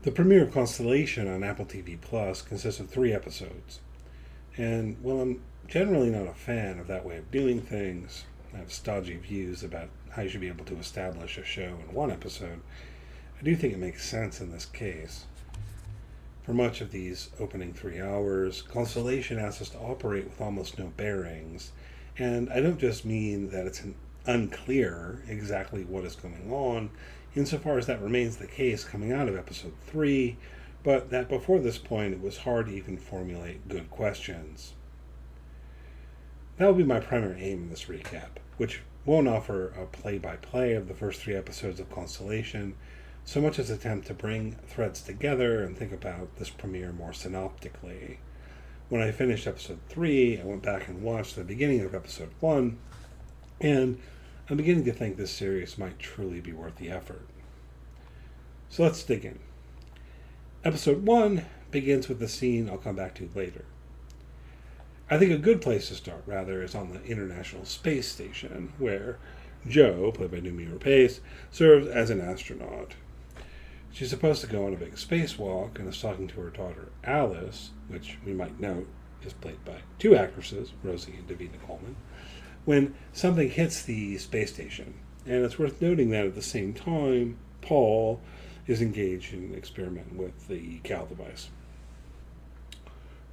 The premiere of Constellation on Apple TV Plus consists of 3 episodes. And while I'm generally not a fan of that way of doing things, I have stodgy views about how you should be able to establish a show in 1 episode, I do think it makes sense in this case. For much of these opening 3 hours, Constellation asks us to operate with almost no bearings, and I don't just mean that it's unclear exactly what is going on, insofar as that remains the case coming out of episode 3, but that before this point it was hard to even formulate good questions. That will be my primary aim in this recap, which won't offer a play-by-play of the first 3 episodes of Constellation, so much as attempt to bring threads together and think about this premiere more synoptically. When I finished episode 3, I went back and watched the beginning of episode 1, and I'm beginning to think this series might truly be worth the effort. So let's dig in. Episode 1 begins with a scene I'll come back to later. I think a good place to start, rather, is on the International Space Station, where Jo, played by Noomi Rapace, serves as an astronaut. She's supposed to go on a big spacewalk and is talking to her daughter Alice, which we might note is played by 2 actresses, Rosie and Davina Coleman, when something hits the space station. And it's worth noting that at the same time, Paul is engaged in an experiment with the Cal device.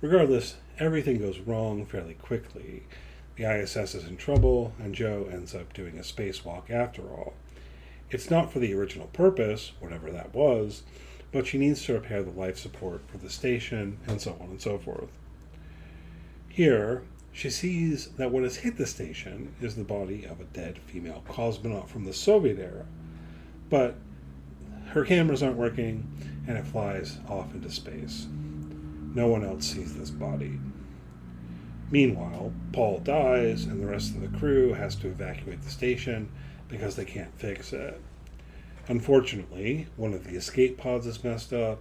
Regardless, everything goes wrong fairly quickly. The ISS is in trouble, and Jo ends up doing a spacewalk after all. It's not for the original purpose, whatever that was, but she needs to repair the life support for the station, and so on and so forth. Here, she sees that what has hit the station is the body of a dead female cosmonaut from the Soviet era, but her cameras aren't working, and it flies off into space. No one else sees this body. Meanwhile, Paul dies, and the rest of the crew has to evacuate the station because they can't fix it. Unfortunately, one of the escape pods is messed up,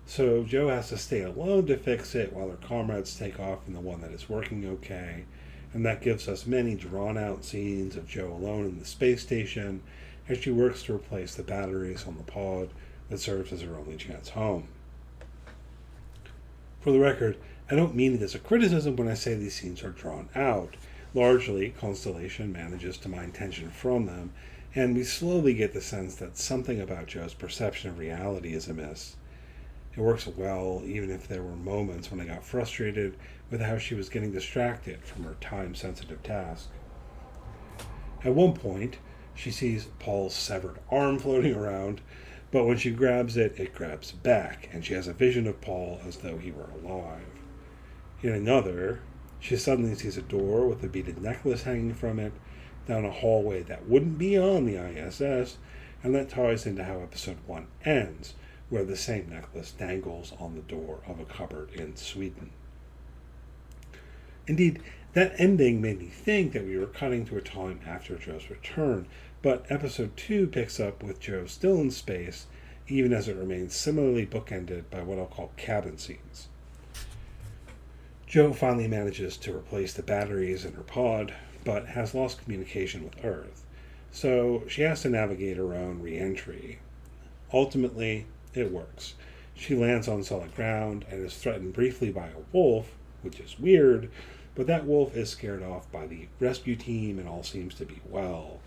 so Jo has to stay alone to fix it while her comrades take off in the one that is working okay, and that gives us many drawn-out scenes of Jo alone in the space station as she works to replace the batteries on the pod that serves as her only chance home. For the record, I don't mean it as a criticism when I say these scenes are drawn out. Largely, Constellation manages to mine tension from them, and we slowly get the sense that something about Jo's perception of reality is amiss. It works well, even if there were moments when I got frustrated with how she was getting distracted from her time-sensitive task. At one point, she sees Paul's severed arm floating around, but when she grabs it, it grabs back, and she has a vision of Paul as though he were alive. In another, she suddenly sees a door with a beaded necklace hanging from it, down a hallway that wouldn't be on the ISS, and that ties into how episode 1 ends, where the same necklace dangles on the door of a cupboard in Sweden. Indeed, that ending made me think that we were cutting to a time after Jo's return, but episode 2 picks up with Jo still in space, even as it remains similarly bookended by what I'll call cabin scenes. Jo finally manages to replace the batteries in her pod, but has lost communication with Earth, so she has to navigate her own re-entry. Ultimately, it works. She lands on solid ground and is threatened briefly by a wolf, which is weird, but that wolf is scared off by the rescue team and all seems to be well.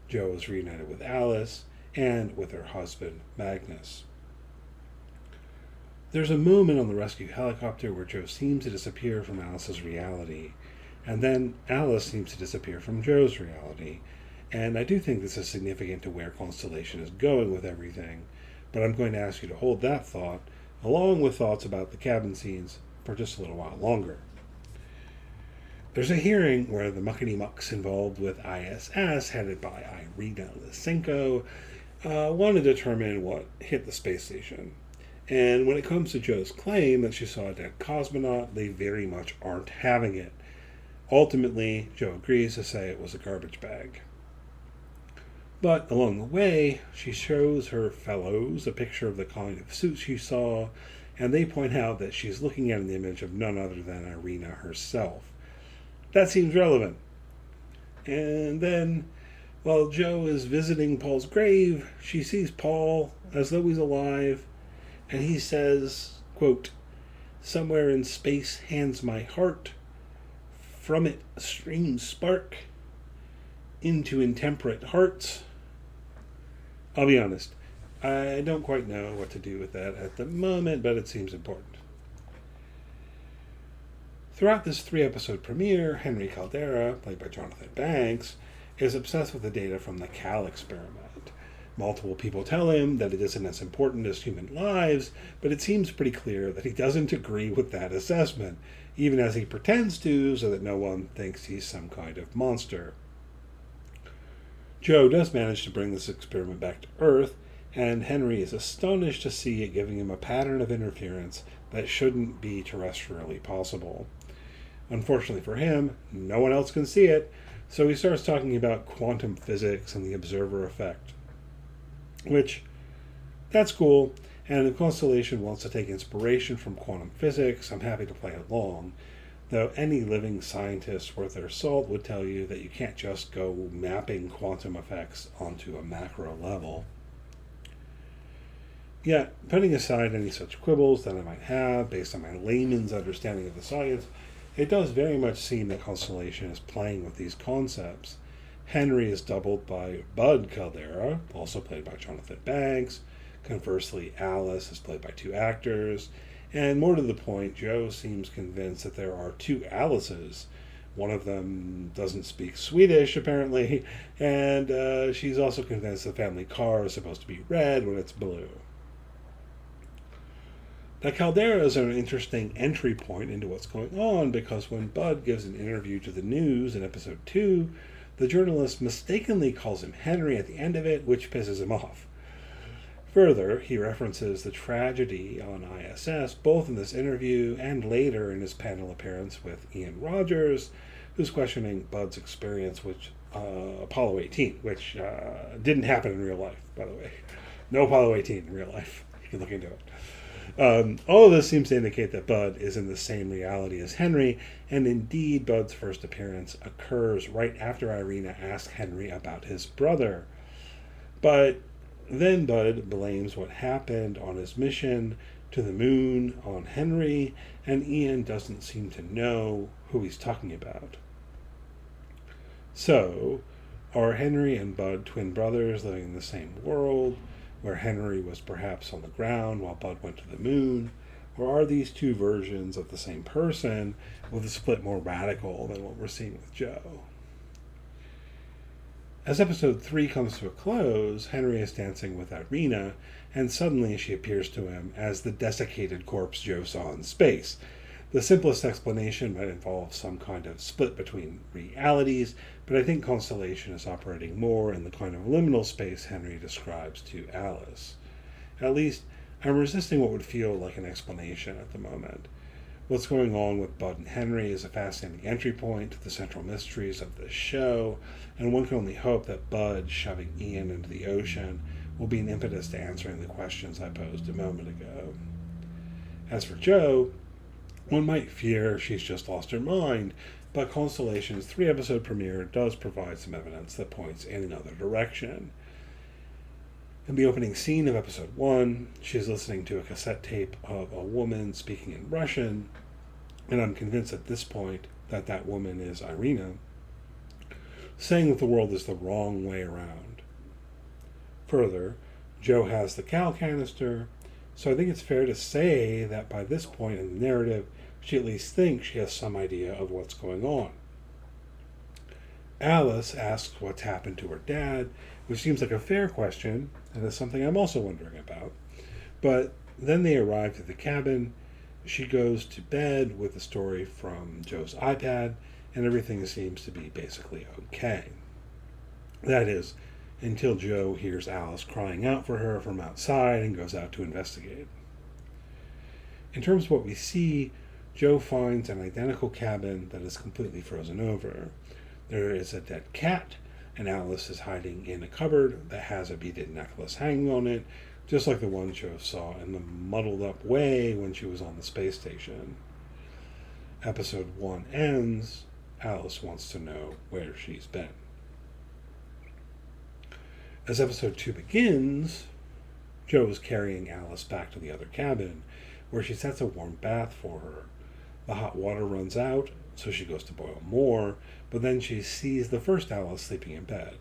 Jo is reunited with Alice and with her husband, Magnus. There's a moment on the rescue helicopter where Jo seems to disappear from Alice's reality, and then Alice seems to disappear from Jo's reality, and I do think this is significant to where Constellation is going with everything, but I'm going to ask you to hold that thought, along with thoughts about the cabin scenes, for just a little while longer. There's a hearing where the muckety-mucks involved with ISS, headed by Irina Lysenko, want to determine what hit the space station. And when it comes to Jo's claim that she saw a dead cosmonaut, they very much aren't having it. Ultimately, Jo agrees to say it was a garbage bag. But along the way, she shows her fellows a picture of the kind of suit she saw, and they point out that she's looking at an image of none other than Irina herself. That seems relevant. And then, while Jo is visiting Paul's grave, she sees Paul as though he's alive, And he says, quote, "Somewhere in space hands my heart, from it a stream spark, into intemperate hearts." I'll be honest, I don't quite know what to do with that at the moment, but it seems important. Throughout this 3-episode premiere, Henry Caldera, played by Jonathan Banks, is obsessed with the data from the Cal experiment. Multiple people tell him that it isn't as important as human lives, but it seems pretty clear that he doesn't agree with that assessment, even as he pretends to, so that no one thinks he's some kind of monster. Joe does manage to bring this experiment back to Earth, and Henry is astonished to see it giving him a pattern of interference that shouldn't be terrestrially possible. Unfortunately for him, no one else can see it, so he starts talking about quantum physics and the observer effect. Which, that's cool, and if Constellation wants to take inspiration from quantum physics, I'm happy to play along, though any living scientist worth their salt would tell you that you can't just go mapping quantum effects onto a macro level. Yet, putting aside any such quibbles that I might have based on my layman's understanding of the science, it does very much seem that Constellation is playing with these concepts. Henry is doubled by Bud Caldera, also played by Jonathan Banks. Conversely, Alice is played by 2 actors. And more to the point, Joe seems convinced that there are 2 Alices. One of them doesn't speak Swedish, apparently, and she's also convinced the family car is supposed to be red when it's blue. Now, Caldera is an interesting entry point into what's going on, because when Bud gives an interview to the news in episode 2, the journalist mistakenly calls him Henry at the end of it, which pisses him off. Further, he references the tragedy on ISS, both in this interview and later in his panel appearance with Ian Rogers, who's questioning Bud's experience with Apollo 18, which didn't happen in real life, by the way. No Apollo 18 in real life. You can look into it. All of this seems to indicate that Bud is in the same reality as Henry, and indeed Bud's first appearance occurs right after Irina asks Henry about his brother. But then Bud blames what happened on his mission to the moon on Henry, and Ian doesn't seem to know who he's talking about. So, are Henry and Bud twin brothers living in the same world, where Henry was perhaps on the ground while Bud went to the moon? Or are these 2 versions of the same person, with a split more radical than what we're seeing with Joe? As episode 3 comes to a close, Henry is dancing with Irina, and suddenly she appears to him as the desiccated corpse Joe saw in space. The simplest explanation might involve some kind of split between realities, but I think Constellation is operating more in the kind of liminal space Henry describes to Alice. At least, I'm resisting what would feel like an explanation at the moment. What's going on with Bud and Henry is a fascinating entry point to the central mysteries of this show, and one can only hope that Bud shoving Ian into the ocean will be an impetus to answering the questions I posed a moment ago. As for Joe, one might fear she's just lost her mind, but Constellation's 3-episode premiere does provide some evidence that points in another direction. In the opening scene of episode 1, she's listening to a cassette tape of a woman speaking in Russian, and I'm convinced at this point that that woman is Irina, saying that the world is the wrong way around. Further, Joe has the Cal canister, so I think it's fair to say that by this point in the narrative, she at least thinks she has some idea of what's going on. Alice asks what's happened to her dad, which seems like a fair question, and is something I'm also wondering about. But then they arrive at the cabin. She goes to bed with the story from Joe's iPad, and everything seems to be basically okay. That is, until Joe hears Alice crying out for her from outside and goes out to investigate. In terms of what we see, Joe finds an identical cabin that is completely frozen over. There is a dead cat, and Alice is hiding in a cupboard that has a beaded necklace hanging on it, just like the one Joe saw in the muddled up way when she was on the space station. Episode 1 ends. Alice wants to know where she's been. As episode 2 begins, Jo is carrying Alice back to the other cabin, where she sets a warm bath for her. The hot water runs out, so she goes to boil more, but then she sees the first Alice sleeping in bed.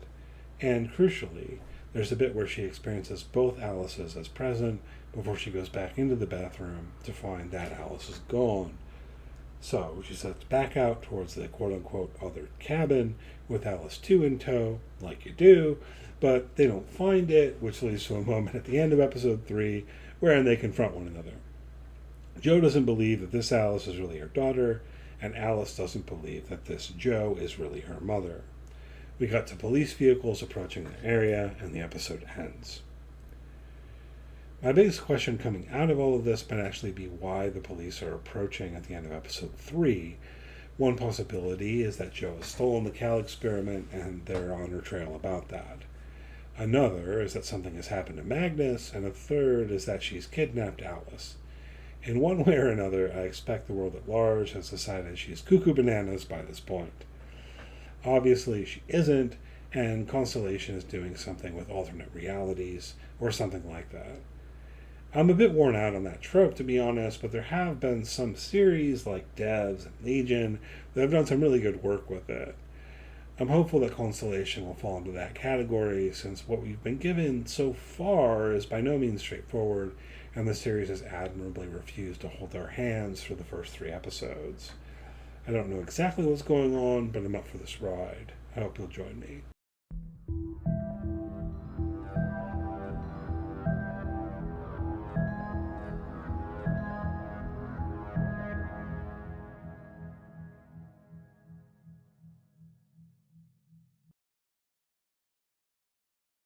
And crucially, there's a bit where she experiences both Alices as present before she goes back into the bathroom to find that Alice is gone. So she sets back out towards the quote-unquote other cabin with Alice 2 in tow, like you do, but they don't find it, which leads to a moment at the end of episode 3 wherein they confront one another. Jo doesn't believe that this Alice is really her daughter, and Alice doesn't believe that this Jo is really her mother. We got to police vehicles approaching the area, and the episode ends. My biggest question coming out of all of this might actually be why the police are approaching at the end of episode 3. One possibility is that Jo has stolen the Cal experiment, and they're on her trail about that. Another is that something has happened to Magnus, and a third is that she's kidnapped Alice. In one way or another, I expect the world at large has decided she's cuckoo bananas by this point. Obviously, she isn't, and Constellation is doing something with alternate realities, or something like that. I'm a bit worn out on that trope, to be honest, but there have been some series like Devs and Legion that have done some really good work with it. I'm hopeful that Constellation will fall into that category, since what we've been given so far is by no means straightforward, and the series has admirably refused to hold our hands for the first 3 episodes. I don't know exactly what's going on, but I'm up for this ride. I hope you'll join me.